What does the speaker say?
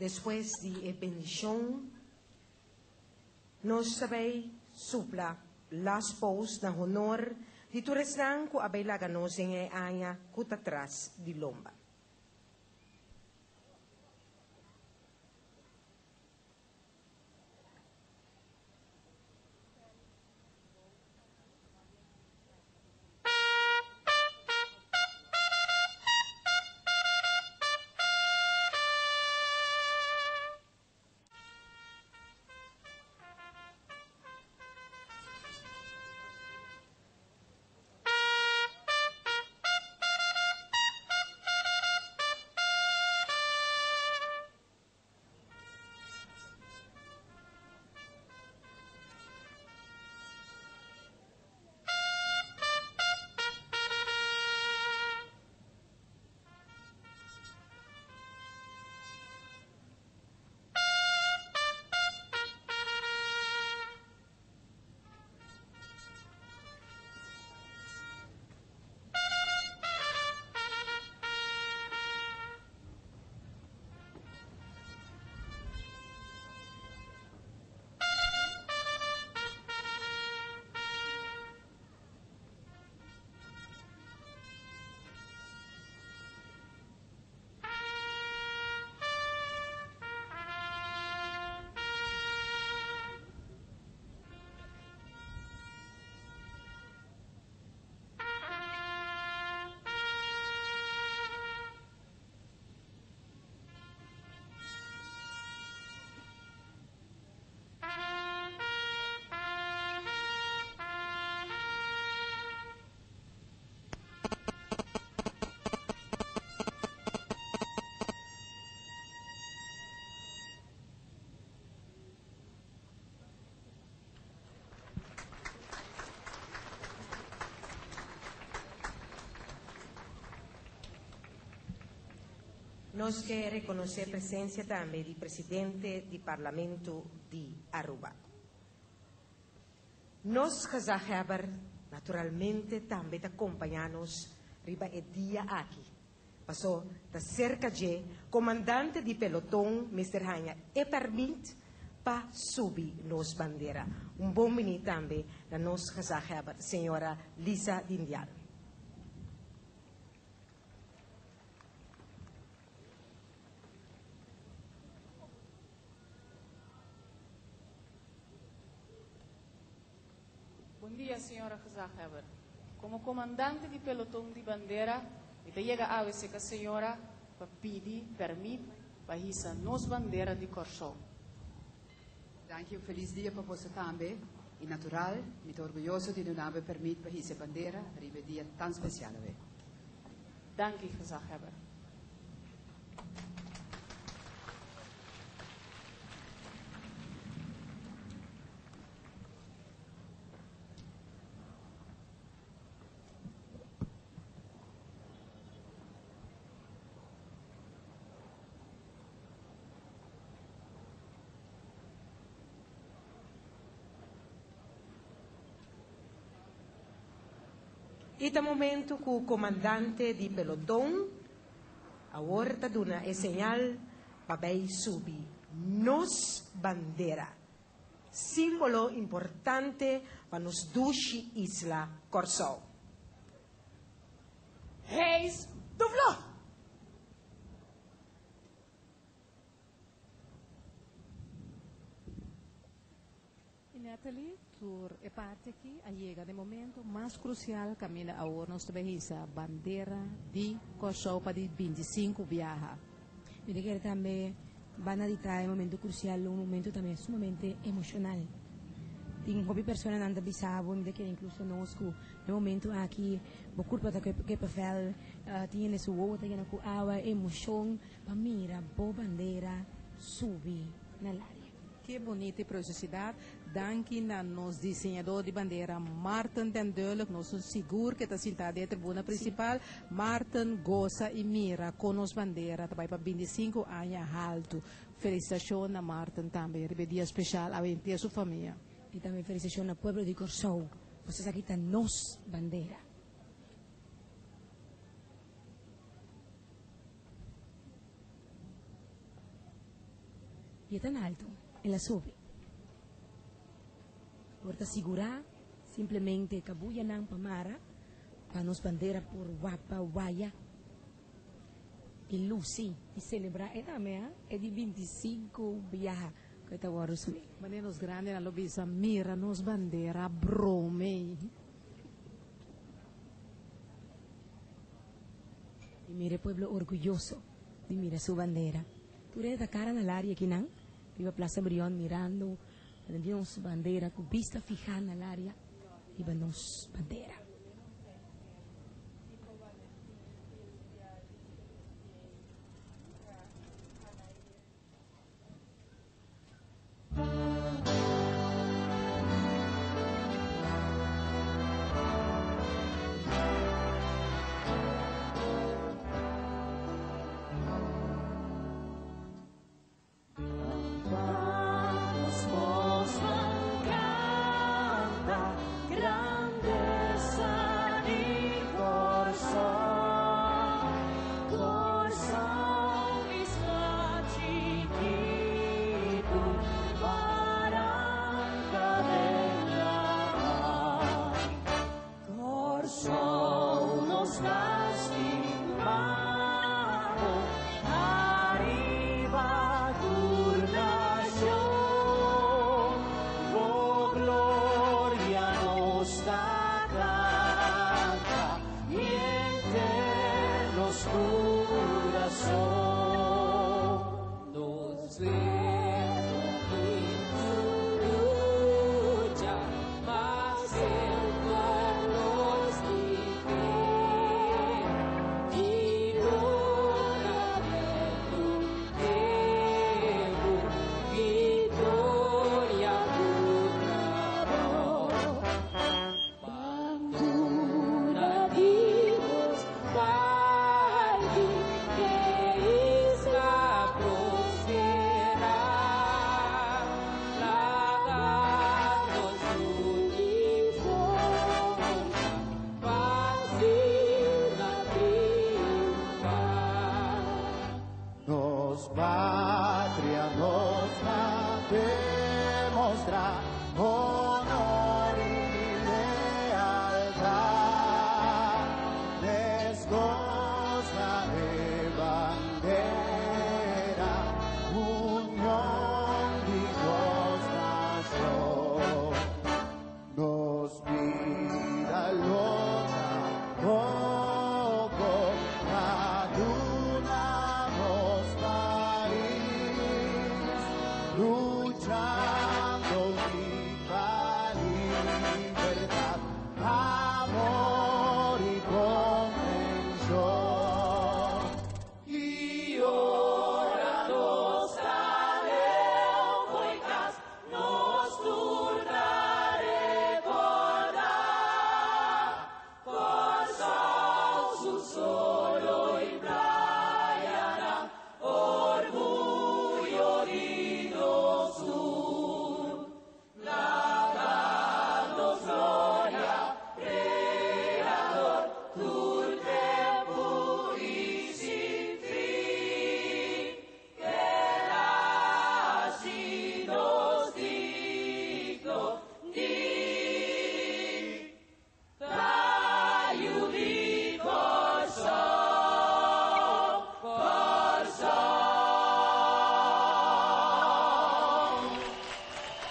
Después de bendición, nos sabay supla las pos na honor di turesnan ku abay laganos ng anya kutatras di lomba. Nos que reconocer presencia también del presidente del Parlamento de Aruba. Nos casajaber naturalmente también acompañarnos riba el día aquí. Pasó de cerca de comandante de pelotón, Mr. Hanya, e permite para subir nos bandera. Un bom minuto también de nos casajaber, señora Lisa Dindial. Bom dia, senhora Gezagheber. Como comandante de pelotão de bandeira, eu chega a ver que a senhora para pedir permite para hissar nos bandeira de Corsol. Dank je, feliz dia para você também. E natural, muito orgulhoso de nos dar permite para hissar bandeira, ribe dia tão especial. Dank je, Gezagheber. Ita momento que o comandante de pelotão a horta duna é señal para subir nos bandera, símbolo importante para nos dushi isla Corsol. Reis do Vlog! Natalie, tur é parte aqui, a chega de momento mais crucial caminha a hora nós também a bandeira de Corsol para de 25 viaja. Eu quero também banalizar um momento crucial, um momento também sumamente emocional. Tem hobby pessoas não bisabo, me quero incluso nós no momento aqui, por culpa da que papel, tinha nesse ovo, tinha com água, emoção, para mirar boa bandeira subir na área. Que bonita preciosidade. Danke na nos desenhador de bandeira Martin den Deulich, nosso seguro que está sentado na tribuna principal. Martin goza e mira com nos bandeira, também para 25 anos alto. Felicitação a Martin também, é dia especial a a sua família. E também felicitação ao povo de Corsol, vocês aqui estão nos bandeira. y es tan alto, en la sube. Por asegurar, simplemente cabuyanang pamara, panos bandera por Wapa, Waya, y Lucy, y celebrar, es de 25 viaja, que está guardo su ley. Manenos grandes, lo visa, mira, nos bandera, brome. Y mire pueblo orgulloso, y mira su bandera. Tú eres de cara en el área aquí, ¿no? Viva Plaza Brión mirando, vendimos bandera, con vista fija en el área, y vendemos bandera. Patria nos va a demostrar.